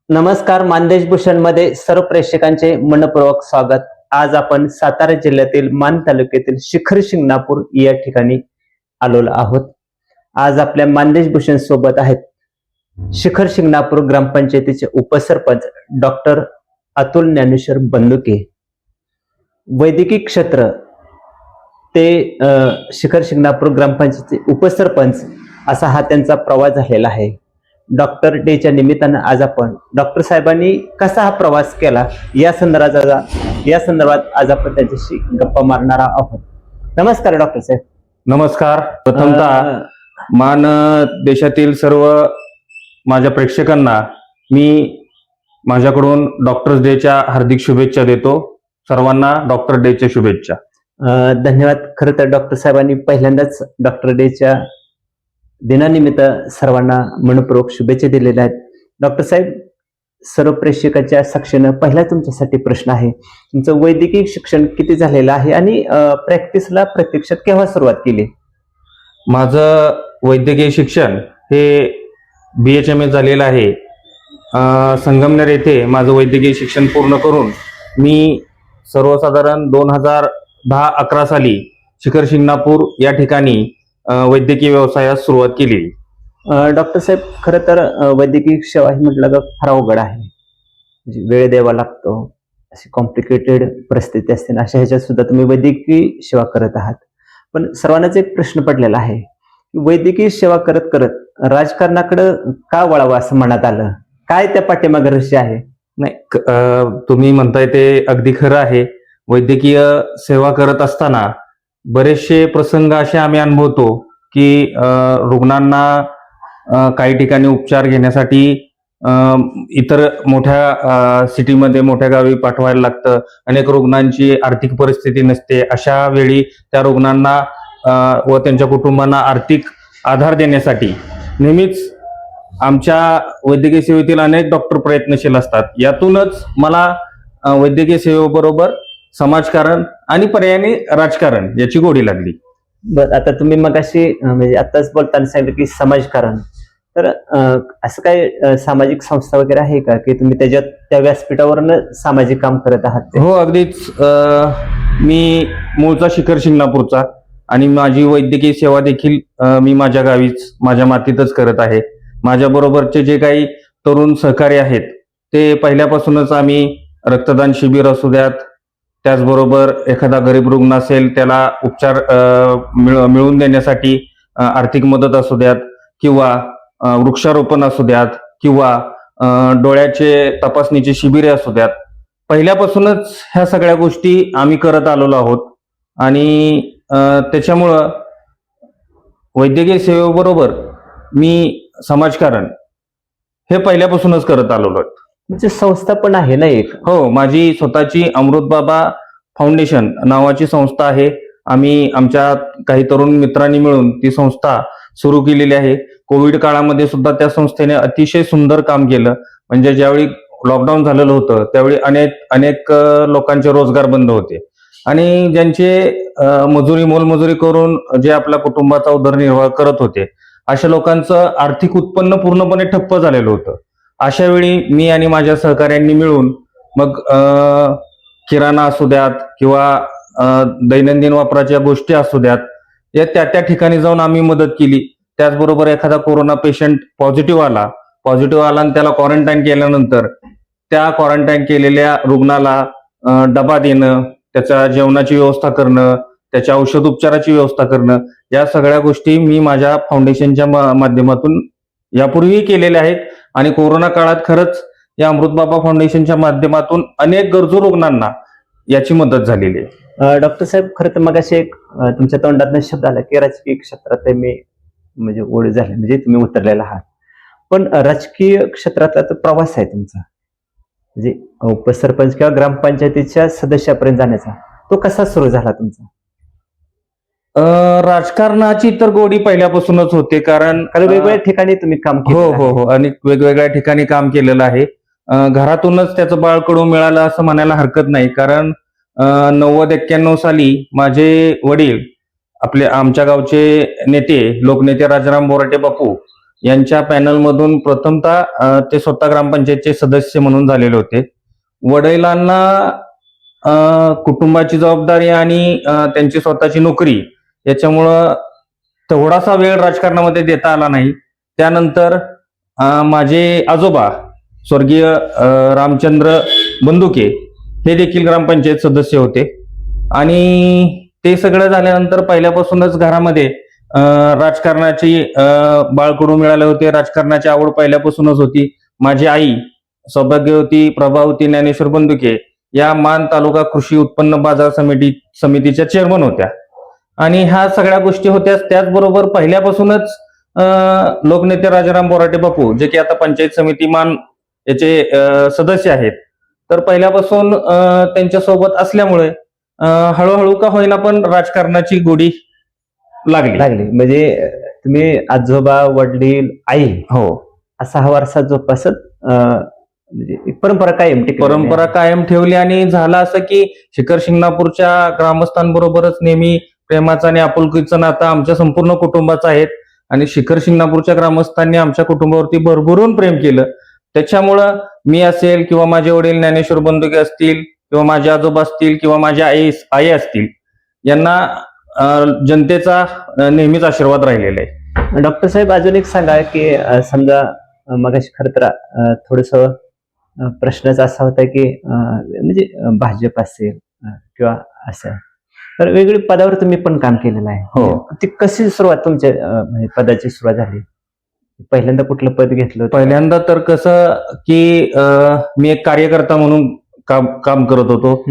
नमस्कार. मानदेश भूषण मध्ये सर्व प्रेक्षकांचे मनपूर्वक स्वागत. आज आपण सातारा जिल्ह्यातील मान तालुक्यातील शिखर शिंगणापूर या ठिकाणी आलेलो आहोत. आज आपल्या मानदेश भूषण सोबत आहेत शिखर शिंगणापूर ग्रामपंचायतीचे उपसरपंच डॉक्टर अतुल ज्ञानेश्वर बंदुके. वैद्यकीय क्षेत्र ते शिखर शिंगणापूर ग्रामपंचायतीचे उपसरपंच असा हा त्यांचा प्रवास झालेला आहे. डॉक्टर डेच्या निमित्तानं आज आपण डॉक्टर साहेबांनी कसा हा प्रवास केला या संदर्भात आज आपण त्यांच्याशी गप्पा मारणार आहोत. नमस्कार डॉक्टर साहेब. नमस्कार. प्रथमतः मान देशातील सर्व माझ्या प्रेक्षकांना मी माझ्याकडून डॉक्टर्स डेच्या हार्दिक शुभेच्छा देतो. सर्वांना डॉक्टर डेच्या शुभेच्छा. धन्यवाद. खरं तर डॉक्टर साहेबांनी पहिल्यांदाच डॉक्टर डेच्या दिनानिमित्त सर्वांना मनपूर्वक शुभेच्छा दिलेल्या आहेत. डॉक्टर साहेब, सर्व प्रेक्षकाच्या साक्षीनं पहिला तुमच्यासाठी प्रश्न आहे. तुमचं वैद्यकीय शिक्षण किती झालेलं आहे आणि प्रॅक्टिसला प्रत्यक्षात केव्हा सुरुवात केली? माझं वैद्यकीय शिक्षण हे BHMS झालेलं आहे. संगमनेर येथे माझं वैद्यकीय शिक्षण पूर्ण करून मी सर्वसाधारण 2010-11 साली शिखर शिंगणापूर या ठिकाणी वैद्यकीय व्यवसायास सुरुवात केली. डॉक्टर साहेब, खरं तर वैद्यकीय सेवा ही म्हटलं तर फार अवघड आहे. म्हणजे वेळ द्यावा लागतो, अशी कॉम्प्लिकेटेड परिस्थिती असते ना, अशा ह्याच्यात सुद्धा तुम्ही वैद्यकीय सेवा करत आहात. पण सर्वांनाच एक प्रश्न पडलेला आहे की वैद्यकीय सेवा करत करत राजकारणाकडे का वळावं असं मनात आलं? काय त्या पाठीमागे रहस्य आहे? नाही, तुम्ही म्हणताय ते अगदी खरं आहे. वैद्यकीय सेवा करत असताना बरेचसे प्रसंग असे आम्ही अनुभवतो की रुग्णांना काही ठिकाणी उपचार घेण्यासाठी इतर मोठ्या सिटीमध्ये, मोठ्या गावी पाठवायला लागतं. अनेक रुग्णांची आर्थिक परिस्थिती नसते. अशा वेळी त्या रुग्णांना व त्यांच्या कुटुंबांना आर्थिक आधार देण्यासाठी नेहमीच आमच्या वैद्यकीय सेवेतील अनेक डॉक्टर प्रयत्नशील असतात. यातूनच मला वैद्यकीय सेवेबरोबर समाजकारण आणि पर्यायाने राजकारण याची गोडी लागली. बरं, आता तुम्ही मगाशी म्हणजे आताच बोलताना सांगितलं की समाजकारण, तर असं काही सामाजिक संस्था वगैरे आहे का की तुम्ही त्याच्यात त्या व्यासपीठावरनं सामाजिक काम करत आहात? हो, अगदीच. मी मूळचा शिखर शिंगणापूरचा आणि माझी वैद्यकीय सेवा देखील मी माझ्या गावीच, माझ्या मातीतच करत आहे. माझ्या बरोबरचे जे काही तरुण सहकारी आहेत ते पहिल्यापासूनच आम्ही रक्तदान शिबिर असू द्यात, त्याचबरोबर एखादा गरीब रुग्ण असेल त्याला उपचार मिळवून देण्यासाठी आर्थिक मदत असू द्यात, किंवा वृक्षारोपण असू द्यात, किंवा डोळ्याचे तपासणीचे शिबिरे असू द्यात, पहिल्यापासूनच ह्या सगळ्या गोष्टी आम्ही करत आलेलो आहोत. आणि त्याच्यामुळं वैद्यकीय सेवेबरोबर मी समाजकारण हे पहिल्यापासूनच करत आलेलो आहे. म्हणजे संस्था पण आहे ना एक? हो, माझी स्वतःची अमृतबाबा फाउंडेशन नावाची संस्था आहे. आम्ही आमच्या काही तरुण मित्रांनी मिळून ती संस्था सुरू केलेली आहे. कोविड काळामध्ये सुद्धा त्या संस्थेने अतिशय सुंदर काम केलं. म्हणजे ज्यावेळी लॉकडाऊन झालेलं होतं त्यावेळी अनेक लोकांचे रोजगार बंद होते आणि ज्यांचे मोलमजुरी करून जे आपल्या कुटुंबाचा उदरनिर्वाह करत होते, अशा लोकांचं आर्थिक उत्पन्न पूर्णपणे ठप्प झालेलं होतं. अशा वेळी मी आणि माझ्या सहकाऱ्यांनी मिळून मग किराणा असू द्यात किंवा दैनंदिन वापराच्या गोष्टी असू द्यात, या त्या ठिकाणी जाऊन आम्ही मदत केली. त्याचबरोबर एखादा कोरोना पेशंट पॉझिटिव्ह आला आणि त्याला क्वारंटाईन केल्यानंतर त्या क्वारंटाईन केलेल्या रुग्णाला डबा देणं, त्याच्या जेवणाची व्यवस्था करणं, त्याच्या औषध उपचाराची व्यवस्था करणं, या सगळ्या गोष्टी मी माझ्या फाउंडेशनच्या माध्यमातून यापूर्वीही केलेल्या आहेत. आणि कोरोना काळात खरंच या अमृतबाबा फाउंडेशनच्या माध्यमातून अनेक गरजू रुग्णांना याची मदत झालेली आहे. डॉक्टर साहेब, खरं तर मगाशी एक तुमच्या तोंडातून शब्द आला की राजकीय क्षेत्रात मी म्हणजे ओढ झाली, म्हणजे तुम्ही उतरलेला आहात. पण राजकीय क्षेत्रातला तो प्रवास आहे तुमचा, म्हणजे उपसरपंच किंवा ग्रामपंचायतीच्या सदस्यापर्यंत जाण्याचा, तो कसा सुरू झाला तुमचा? राजकारणाची तर गोडी पहिल्यापासूनच होते, कारण वेगवेगळ्या ठिकाणी तुम्ही काम केलं. हो, आणि वेगवेगळ्या ठिकाणी काम केलेलं आहे. घरातूनच त्याचं बाळकडू मिळालं असं म्हणायला हरकत नाही. कारण 90-91 साली माझे वडील आमच्या गावचे नेते, लोकनेते राजाराम बोराटे बापू यांच्या पॅनलमधून प्रथमतः ते स्वतः ग्रामपंचायतचे सदस्य म्हणून झालेले होते. वडिलांना कुटुंबाची जबाबदारी आणि त्यांची स्वतःची नोकरी याच्यामुळं तेवढासा वेळ राजकारणामध्ये देता आला नाही. त्यानंतर माझे आजोबा स्वर्गीय रामचंद्र बंदुके हे देखील ग्रामपंचायत सदस्य होते आणि ते सगळं झाल्यानंतर पहिल्यापासूनच घरामध्ये राजकारणाची बाळकडू मिळाले होते. राजकारणाची आवड पहिल्यापासूनच होती. माझी आई सौभाग्यवती प्रभावती ज्ञानेश्वर बंदुके या मान तालुका कृषी उत्पन्न बाजार समितीच्या चेअरमन होत्या आणि ह्या सगळ्या गोष्टी होत्या. त्याचबरोबर पहिल्यापासूनच लोकनेते राजाराम बोराटे बापू जे की आता पंचायत समिती मान याचे सदस्य आहेत, तर पहिल्यापासून त्यांच्या सोबत असल्यामुळे हळूहळू का होईना पण राजकारणाची गोडी लागली. म्हणजे तुम्ही आजोबा वडील आई हो असा हा वारसा जोपासत म्हणजे एक परंपरा कायम ठेवली आणि झालं असं की शिखर शिंगणापूरच्या ग्रामस्थांबरोबरच नेहमी प्रेमाचं आणि आपुलकीचं नातं आमच्या संपूर्ण कुटुंबाचं आहे आणि शिखर शिंगणापूरच्या ग्रामस्थांनी आमच्या कुटुंबावरती भरभरून प्रेम केलं. त्याच्यामुळं मी असेल किंवा माझे वडील ज्ञानेश्वर बंदुके असतील किंवा माझे आजोबा असतील किंवा माझ्या आई असतील यांना जनतेचा नेहमीच आशीर्वाद राहिलेला आहे. डॉक्टर साहेब अजून एक सांगा की समजा मगाशी खरं तर थोडस प्रश्नच असा होता की म्हणजे भाजप असेल किंवा असं तर वेगवेगळ्या पदावर तुम्ही पण काम केलेलं आहे. हो. ती कशी सुरुवात तुमच्या म्हणजे पदाची सुरुवात झाली? पहिल्यांदा कुठलं पद घेतलं होतं? पहिल्यांदा तर कसं की मी एक कार्यकर्ता म्हणून काम करत होतो.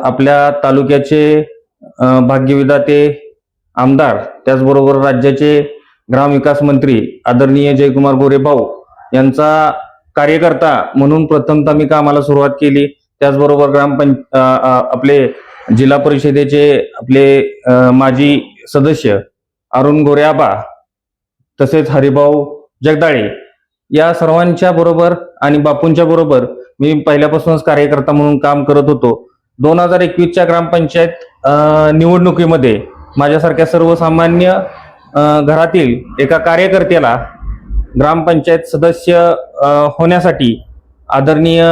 आपल्या तालुक्याचे भाग्यविधाते आमदार त्याचबरोबर राज्याचे ग्रामविकास मंत्री आदरणीय जयकुमार गोरे भाऊ यांचा कार्यकर्ता म्हणून प्रथमतः मी कामाला सुरुवात केली. त्याचबरोबर आपले जिल्हा परिषदेचे आपले माजी सदस्य अरुण गोरे आबा तसेच हरिभाऊ जगदाळे या सर्वांच्या बरोबर आणि बापूंच्या बरोबर मी पहिल्यापासूनच कार्यकर्ता म्हणून काम करत होतो. 2021च्या ग्रामपंचायत निवडणुकीमध्ये माझ्यासारख्या सर्वसामान्य घरातील एका कार्यकर्त्याला ग्रामपंचायत सदस्य होण्यासाठी आदरणीय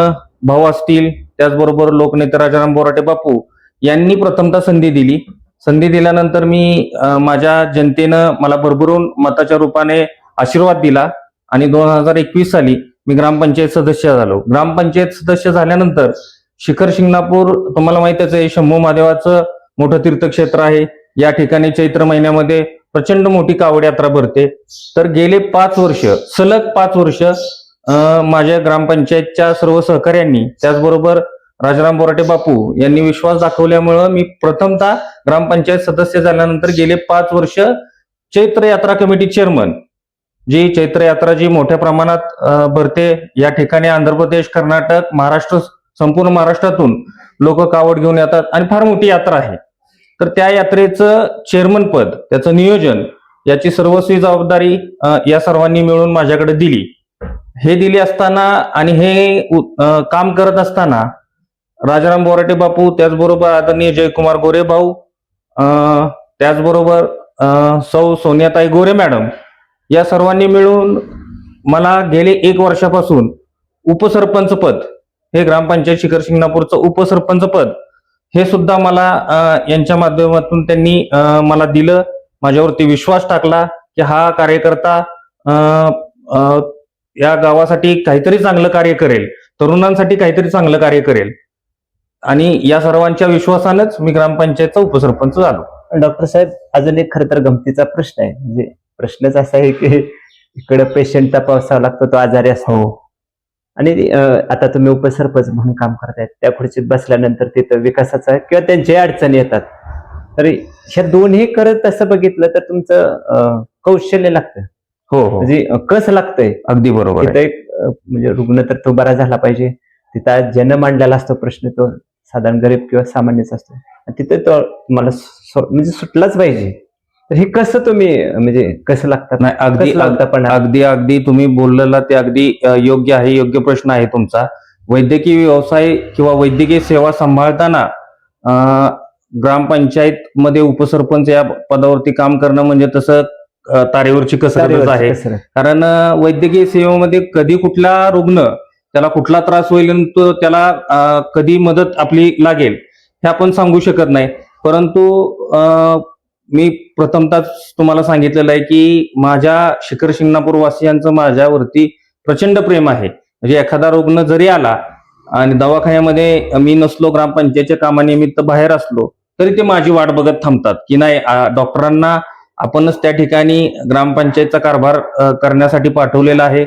भाऊ असतील त्याचबरोबर लोकनेते राजाराम बोराटे बापू यांनी प्रथमतः संधी दिली. संधी दिल्यानंतर मी माझ्या जनतेनं मला भरभरून मताच्या रूपाने आशीर्वाद दिला आणि 2021 साली मी ग्रामपंचायत सदस्य झालो. ग्रामपंचायत सदस्य झाल्यानंतर शिखर शिंगणापूर तुम्हाला माहितच आहे शंभू महादेवाचं मोठं तीर्थक्षेत्र आहे. या ठिकाणी चैत्र महिन्यामध्ये प्रचंड मोठी कावड यात्रा भरते. तर गेले 5 वर्ष सलग 5 वर्ष माझ्या ग्रामपंचायतच्या सर्व सहकाऱ्यांनी त्याचबरोबर राजाराम बोराटे बापू यांनी विश्वास दाखवल्यामुळं मी प्रथमतः ग्रामपंचायत सदस्य झाल्यानंतर गेले 5 वर्ष चैत्र यात्रा कमिटी चेअरमन जी चैत्र यात्रा जी मोठ्या प्रमाणात भरते या ठिकाणी आंध्र प्रदेश कर्नाटक महाराष्ट्र संपूर्ण महाराष्ट्रातून लोक कावड घेऊन येतात आणि फार मोठी यात्रा आहे. तर त्या यात्रेचं चेअरमन पद त्याचं नियोजन याची सर्वस्वी जबाबदारी या सर्वांनी मिळून माझ्याकडे दिली. हे दिली असताना आणि हे काम करत असताना राजाराम बोराटे बापू त्याचबरोबर आदरणीय जयकुमार गोरे भाऊ त्याचबरोबर सौ सोनियाताई गोरे मॅडम या सर्वांनी मिळून मला गेले 1 वर्षापासून उपसरपंच पद हे ग्रामपंचायत शिखर शिंगणापूरचं उपसरपंच पद हे सुद्धा मला यांच्या माध्यमातून त्यांनी मला दिलं. माझ्यावरती विश्वास टाकला की हा कार्यकर्ता या गावासाठी काहीतरी चांगलं कार्य करेल, तरुणांसाठी काहीतरी चांगलं कार्य करेल आणि या सर्वांच्या विश्वासानंच मी ग्रामपंचायतचा उपसरपंच झालो. डॉक्टर साहेब अजून एक खरं तर गमतीचा प्रश्न आहे. म्हणजे प्रश्नच असा आहे की इकडे पेशंट तपासावा लागतो, तो आजारी असतो आणि आता तुम्ही उपसरपंच म्हणून काम करतायत त्या खुर्चीत बसल्यानंतर तिथं विकासाचा किंवा त्यांच्या अडचणी येतात. तर ह्या दोन्ही करत तसं बघितलं तर तुमचं कौशल्य लागतं. हो म्हणजे कसं लागतंय. अगदी बरोबर. तिथं एक म्हणजे रुग्ण तर तो बरा झाला पाहिजे. तिथं ज्यानं मांडलेला असतो प्रश्न तो साधारण गरीब किंवा सामान्यच असतो तिथे तो तुम्हाला म्हणजे सुटलाच पाहिजे. तर हे कसं तुम्ही म्हणजे कसं लागतात? नाही अगदी तुम्ही बोललेला ते अगदी योग्य आहे. योग्य प्रश्न आहे तुमचा. वैद्यकीय व्यवसाय किंवा वैद्यकीय सेवा सांभाळताना ग्रामपंचायत मध्ये उपसरपंच या पदावरती काम करणं म्हणजे तसं तारेवरची कसरतच आहे. कसरत. कारण वैद्यकीय सेवेमध्ये कधी कुठला रुग्ण त्याला कुठला त्रास होईल आणि तो त्याला कधी मदत आपली लागेल हे आपण सांगू शकत नाही. परंतु मी प्रथमतः तुम्हाला सांगितलेलं आहे की माझ्या शिखर शिंगणापूर वासियांचं माझ्यावरती प्रचंड प्रेम आहे. म्हणजे एखादा रुग्ण जरी आला आणि दवाखान्यामध्ये मी नसलो, ग्रामपंचायतच्या कामानिमित्त बाहेर असलो, तरी ते माझी वाट बघत थांबतात की नाही डॉक्टरांना आपणच त्या ठिकाणी ग्रामपंचायतचा कारभार करण्यासाठी पाठवलेला आहे.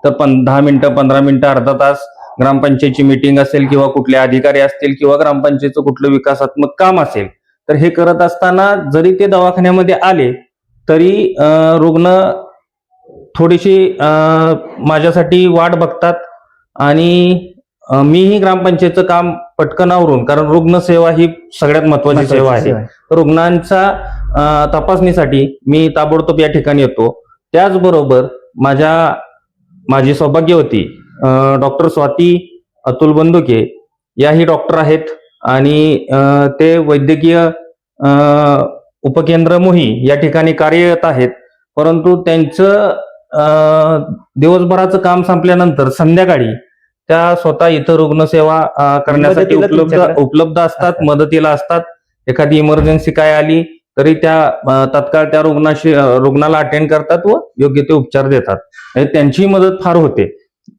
तर 10 मिनिटं, 15 मिनिटं, अर्धा तास ग्रामपंचायतची मीटिंग असेल किंवा कुठले अधिकारी असतील किंवा ग्रामपंचायतचं कुठलं विकासात्मक काम असेल, तर हे करत असताना जरी ते दवाखान्यामध्ये आले तरी रुग्ण थोडीशी माझ्यासाठी वाट बघतात आणि मीही ग्रामपंचायतचं काम पटकन आवरून, कारण रुग्णसेवा ही सगळ्यात महत्वाची सेवा आहे. रुग्णांच्या तपासणीसाठी मी ताबडतोब या ठिकाणी येतो. त्याचबरोबर माझी सौभाग्यवती डॉक्टर स्वाती अतुल बंदुके याही डॉक्टर आहेत आणि ते वैद्यकीय उपकेंद्र मोही या ठिकाणी कार्यरत आहेत. परंतु त्यांचं दिवसभराचं काम संपल्यानंतर संध्याकाळी त्या स्वतः इथं रुग्णसेवा करण्यासाठी उपलब्ध असतात, मदतीला असतात. एखादी इमर्जन्सी काय आली तरी त्या तत्काळ त्या रुग्णाला अटेंड करतात व योग्य ते उपचार देतात. त्यांची मदत फार होते.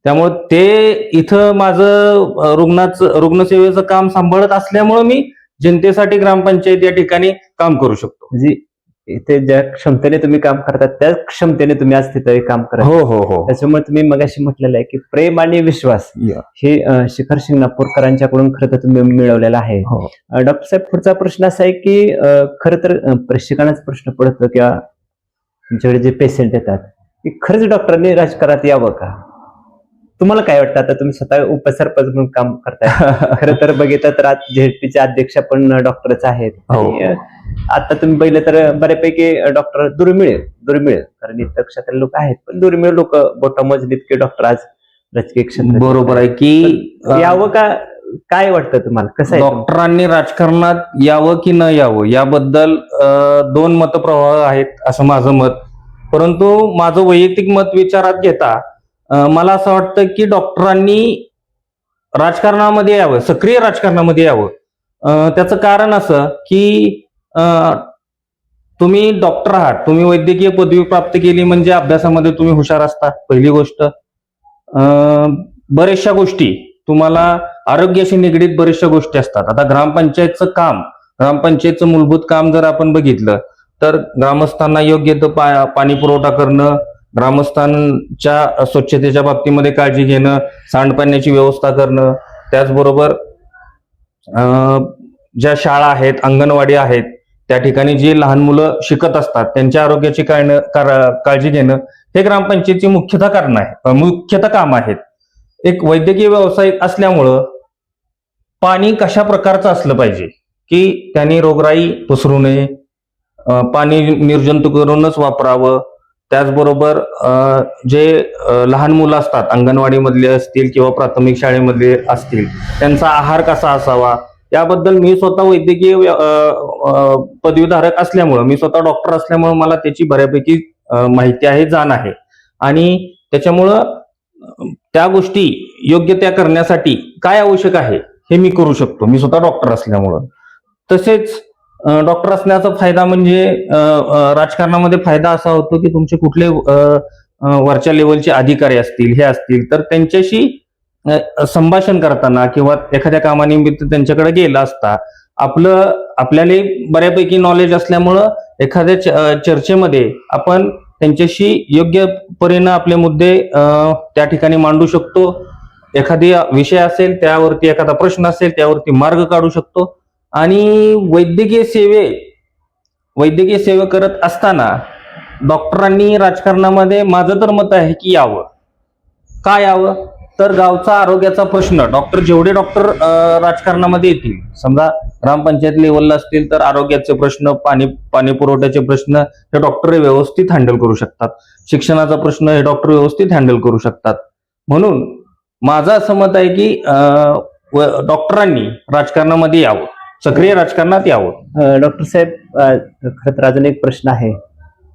त्यामुळे ते इथं माझं रुग्णसेवेचं काम सांभाळत असल्यामुळे मी जनतेसाठी ग्रामपंचायत या ठिकाणी काम करू शकतो. म्हणजे इथे ज्या क्षमतेने तुम्ही काम करतात त्याच क्षमतेने तुम्ही आज तिथे काम करता. हो. त्याच्यामुळे तुम्ही मगाशी म्हटलेलं आहे की प्रेम आणि विश्वास हे शिखर शिंगणापूरकरांच्याकडून खरं तर तुम्ही मिळवलेला आहे. डॉक्टर साहेब, पुढचा प्रश्न असा आहे की खरं तर प्रेक्षकांनाच प्रश्न पडतो किंवा तुमच्याकडे जे पेशंट येतात की खरंच डॉक्टरांनी राजकारणात यावं का? तुम्हाला काय वाटतं? आता तुम्ही स्वतः उपसरपंच म्हणून काम करताय. खरं तर बघितलं तर आज झेडपीचे अध्यक्ष पण डॉक्टरच आहेत. आता तुम्ही बघितलं तर बऱ्यापैकी डॉक्टर दुर्मिळ, कारण इतर क्षेत्रातील लोक आहेत पण दुर्मिळ लोक बोटामोजणी इतके डॉक्टर आज राजकीय क्षेत्रात. बरोबर आहे की यावं का? काय वाटतं तुम्हाला? कसं आहे डॉक्टरांनी राजकारणात यावं की न यावं याबद्दल 2 मतप्रवाह आहेत असं माझं मत. परंतु माझं वैयक्तिक मत विचारात घेता मला असं वाटतं की डॉक्टरांनी राजकारणामध्ये यावं, सक्रिय राजकारणामध्ये यावं. त्याचं कारण असं की तुम्ही डॉक्टर आहात, तुम्ही वैद्यकीय पदवी प्राप्त केली म्हणजे अभ्यासामध्ये तुम्ही हुशार असता, पहिली गोष्ट. बऱ्याचशा गोष्टी तुम्हाला आरोग्याशी निगडीत बऱ्याचशा गोष्टी असतात. आता ग्रामपंचायतचं मूलभूत काम जर आपण बघितलं तर ग्रामस्थांना योग्य तो पाणी पुरवठा करणं, ग्रामस्थांच्या स्वच्छतेच्या बाबतीमध्ये काळजी घेणं, सांडपाण्याची व्यवस्था करणं, त्याचबरोबर ज्या शाळा आहेत, अंगणवाडी आहेत, त्या ठिकाणी जी लहान मुलं शिकत असतात त्यांच्या आरोग्याची काळजी घेणं हे ग्रामपंचायतची मुख्यतः काम आहेत. एक वैद्यकीय व्यावसायिक असल्यामुळं पाणी कशा प्रकारचं असलं पाहिजे की त्यांनी रोगराई पसरू नये, पाणी निर्जंतुकीकरणच वापरावं. त्याचबरोबर जे लहान मुलं असतात, अंगणवाडीमधले असतील किंवा प्राथमिक शाळेमधले असतील, त्यांचा आहार कसा असावा याबद्दल मी स्वतः वैद्यकीय पदवीधारक असल्यामुळं, मी स्वतः डॉक्टर असल्यामुळं मला त्याची बऱ्यापैकी माहिती आहे, जाण आहे. आणि त्याच्यामुळं त्या गोष्टी योग्य त्या करण्यासाठी काय आवश्यक आहे हे मी करू शकतो, मी स्वतः डॉक्टर असल्यामुळं. तसेच डॉक्टर असण्याचा फायदा म्हणजे राजकारणामध्ये फायदा असा होतो की तुमचे कुठले वरच्या लेवलचे अधिकारी असतील, हे असतील, तर त्यांच्याशी संभाषण करताना किंवा एखाद्या कामानिमित्त त्यांच्याकडे गेला असता आपल्याला बऱ्यापैकी नॉलेज असल्यामुळं एखाद्या चर्चेमध्ये आपण त्यांच्याशी योग्य परीने आपले मुद्दे त्या ठिकाणी मांडू शकतो. एखादी विषय असेल त्यावरती, एखादा प्रश्न असेल त्यावरती मार्ग काढू शकतो. आणि वैद्यकीय सेवे करत असताना डॉक्टरांनी राजकारणामध्ये माझं तर मत आहे की यावं. का यावं? तर गावचा आरोग्याचा प्रश्न जेवढे डॉक्टर राजकारणामध्ये येतील, समजा ग्रामपंचायत लेवलला असतील तर आरोग्याचे प्रश्न, पाणी पुरवठ्याचे प्रश्न हे डॉक्टर व्यवस्थित हँडल करू शकतात. शिक्षणाचा प्रश्न हे डॉक्टर व्यवस्थित हँडल करू शकतात. म्हणून माझं असं मत आहे की डॉक्टरांनी राजकारणामध्ये यावं, सक्रिय राजकारणात यावं. डॉक्टर साहेब, खरं तर अजून एक प्रश्न आहे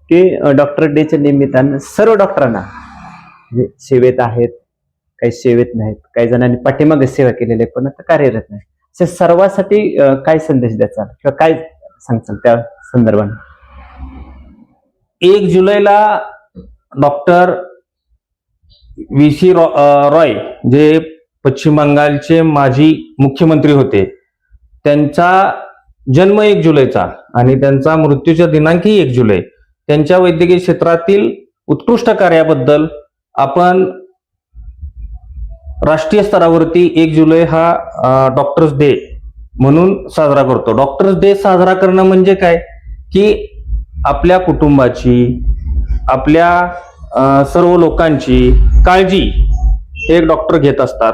की डॉक्टर डेच्या निमित्तानं सर्व डॉक्टरांना म्हणजे सेवेत आहेत, काही सेवेत नाहीत, काही जणांनी पाठीमागे सेवा केलेली आहे पण आता कार्यरत नाही, अशा सर्वांसाठी काय संदेश द्यायचा किंवा काय सांगचाल त्या संदर्भात? 1 जुलैला डॉक्टर VC रॉय जे पश्चिम बंगालचे माजी मुख्यमंत्री होते, त्यांचा जन्म 1 जुलैचा आणि त्यांचा मृत्यूचा दिनांकही 1 जुलै. त्यांच्या वैद्यकीय क्षेत्रातील उत्कृष्ट कार्याबद्दल आपण राष्ट्रीय स्तरावरती 1 जुलै हा डॉक्टर्स डे म्हणून साजरा करतो. डॉक्टर्स डे साजरा करणं म्हणजे काय की आपल्या कुटुंबाची, आपल्या सर्व लोकांची काळजी एक डॉक्टर घेत असतात.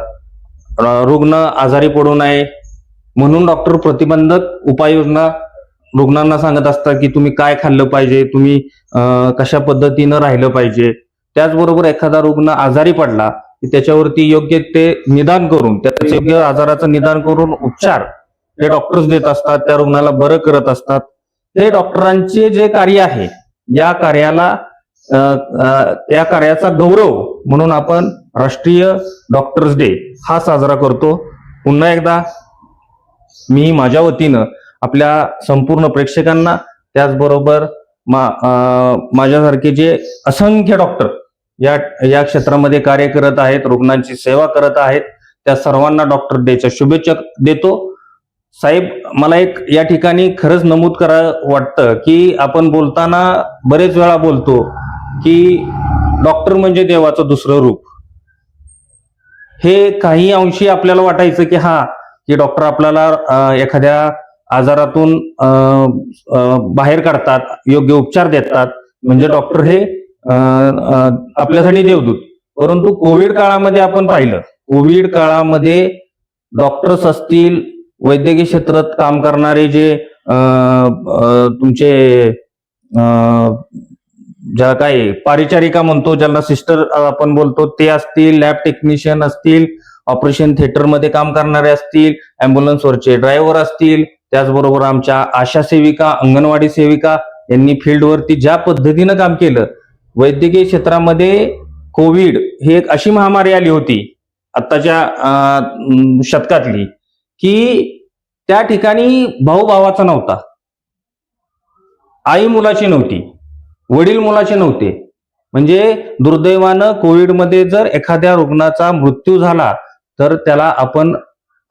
रुग्ण आजारी पडू नये म्हणून डॉक्टर प्रतिबंधक उपाययोजना रुग्णांना सांगत असतात की तुम्ही काय खाल्लं पाहिजे, तुम्ही कशा पद्धतीनं राहिलं पाहिजे. त्याचबरोबर एखादा रुग्ण आजारी पडला की त्याच्यावरती योग्य ते निदान करून, त्याचं योग्य आजाराचं निदान करून उपचार हे डॉक्टर्स देत असतात, त्या रुग्णाला बरं करत असतात. हे डॉक्टरांचे जे कार्य आहे, या कार्याला त्या कार्याचा गौरव म्हणून आपण राष्ट्रीय डॉक्टर्स डे हा साजरा करतो. पुन्हा एकदा मी माझ्या वतीनं आपल्या संपूर्ण प्रेक्षकांना, त्याचबरोबर माझ्यासारखे जे असंख्य डॉक्टर या क्षेत्रामध्ये कार्य करत आहेत, रुग्णांची सेवा करत आहेत, त्या सर्वांना डॉक्टर डेच्या शुभेच्छा देतो. साहेब, मला एक या ठिकाणी खरंच नमूद करावं वाटतं की आपण बोलताना बरेच वेळा बोलतो की डॉक्टर म्हणजे देवाचं दुसरं रूप. हे काही अंशी आपल्याला वाटायचं की डॉक्टर आपल्याला एखाद्या आजारातून बाहेर काढतात, योग्य उपचार देतात, म्हणजे डॉक्टर हे आपल्यासाठी देवदूत. परंतु कोविड काळामध्ये आपण पाहिलं, कोविड काळामध्ये डॉक्टर्स असतील, वैद्यकीय क्षेत्रात काम करणारे जे तुमचे ज्या काही परिचारिका म्हणतो, ज्यांना सिस्टर आपण बोलतो, ते असतील, लॅब टेक्निशियन असतील, ऑपरेशन थिएटरमध्ये काम करणारे असतील, अँब्युलन्सवरचे ड्रायव्हर असतील, त्याचबरोबर आमच्या आशा सेविका, अंगणवाडी सेविका यांनी फील्डवरती ज्या पद्धतीनं काम केलं. वैद्यकीय क्षेत्रामध्ये कोविड ही एक अशी महामारी आली होती आत्ताच्या शतकातली की त्या ठिकाणी भाऊ भावाचा नव्हता, आई मुलाची नव्हती, वडील मुलाचे नव्हते. म्हणजे दुर्दैवानं कोविडमध्ये जर एखाद्या रुग्णाचा मृत्यू झाला तर त्याला आपण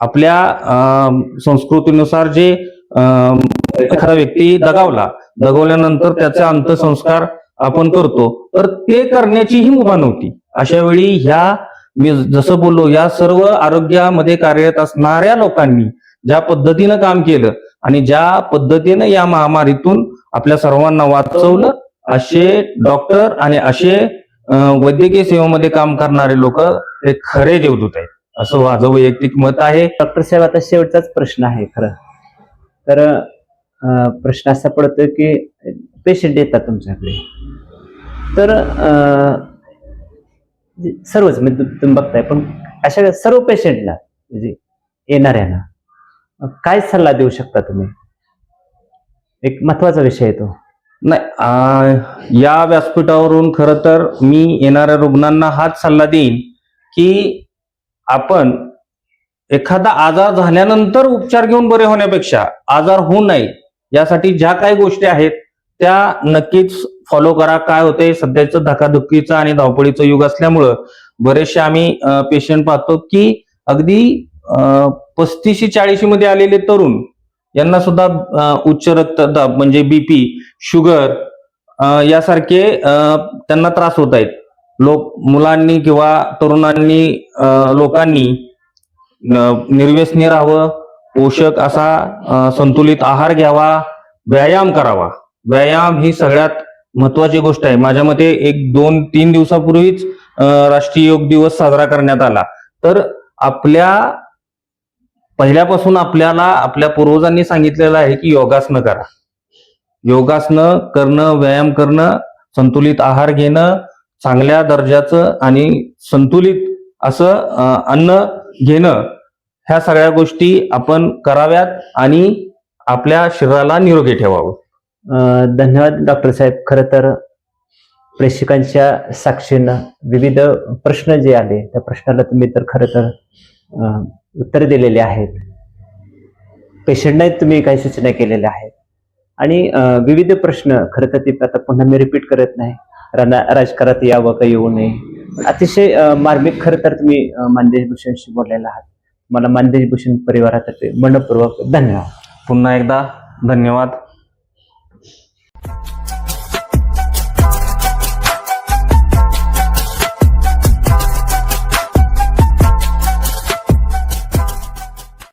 आपल्या संस्कृतीनुसार जे एखादा व्यक्ती दगावल्यानंतर त्याचा अंत्यसंस्कार आपण करतो, तर ते करण्याचीही मुभा नव्हती. अशा वेळी मी जसं बोललो, या सर्व आरोग्यामध्ये कार्यरत असणाऱ्या लोकांनी ज्या पद्धतीनं काम केलं आणि ज्या पद्धतीनं या महामारीतून आपल्या सर्वांना वाचवलं, असे डॉक्टर आणि असे वैद्यकीय सेवेमध्ये काम करणारे लोक हे खरे देवदूत आहेत, असं माझं वैयक्तिक मत आहे. डॉक्टर साहेब, आता शेवटचाच प्रश्न आहे खरं तर. प्रश्न असा पडतो की पेशंट येतात तुमच्याकडे, तर सर्वच म्हणजे तुम्ही बघताय, पण अशा सर्व पेशंटला म्हणजे येणाऱ्यांना काय सल्ला देऊ शकता तुम्ही? एक महत्वाचा विषय आहे तो. नाही, या व्यासपीठावरून खरं तर मी येणाऱ्या रुग्णांना हाच सल्ला देईन की आपण एखादा आजार झाल्यानंतर उपचार घेऊन बरे होण्यापेक्षा आजार होऊ नये यासाठी ज्या काही गोष्टी आहेत त्या नक्कीच फॉलो करा. काय होतंय, सध्याचं धकाधुकीचं आणि धावपळीचं युग असल्यामुळं बरेचसे आम्ही पेशंट पाहतो की अगदी 35-40 मध्ये आलेले तरुण यांना सुद्धा उच्च रक्तदाब म्हणजे BP, शुगर यासारखे त्यांना त्रास होत आहेत. मुलांनी किंवा तरुणांनी लोकांनी निर्व्यसनी राहावं, पोषक असा संतुलित आहार घ्यावा, व्यायाम करावा. व्यायाम ही सगळ्यात महत्वाची गोष्ट आहे. माझ्या मते 1-2-3 दिवसापूर्वीच राष्ट्रीय योग दिवस साजरा करण्यात आला. तर पहिल्यापासून आपल्याला आपल्या पूर्वजांनी सांगितलेलं आहे की योगासनं करा. योगासनं करणं, व्यायाम करणं, संतुलित आहार घेणं, चांगल्या दर्जाचं आणि संतुलित असं अन्न घेणं, ह्या सगळ्या गोष्टी आपण कराव्यात आणि आपल्या शरीराला निरोगी ठेवावं. धन्यवाद डॉक्टर साहेब. खरं तर प्रेक्षकांच्या साक्षीनं विविध प्रश्न जे आले त्या प्रश्नाला तुम्ही तर खरं तर उत्तर दिलेले आहेत. पेशंटने तुम्ही काही सूचना केलेल्या आहेत आणि विविध प्रश्न खरं तर ते आता पुन्हा मी रिपीट करत नाही. राजकारणात यावं का येऊ नये, अतिशय मार्मिक खरं तर तुम्ही मानदेश भूषणशी बोललेला आहात. मला मानदेश भूषण परिवारातर्फे मनपूर्वक धन्यवाद. पुन्हा एकदा धन्यवाद.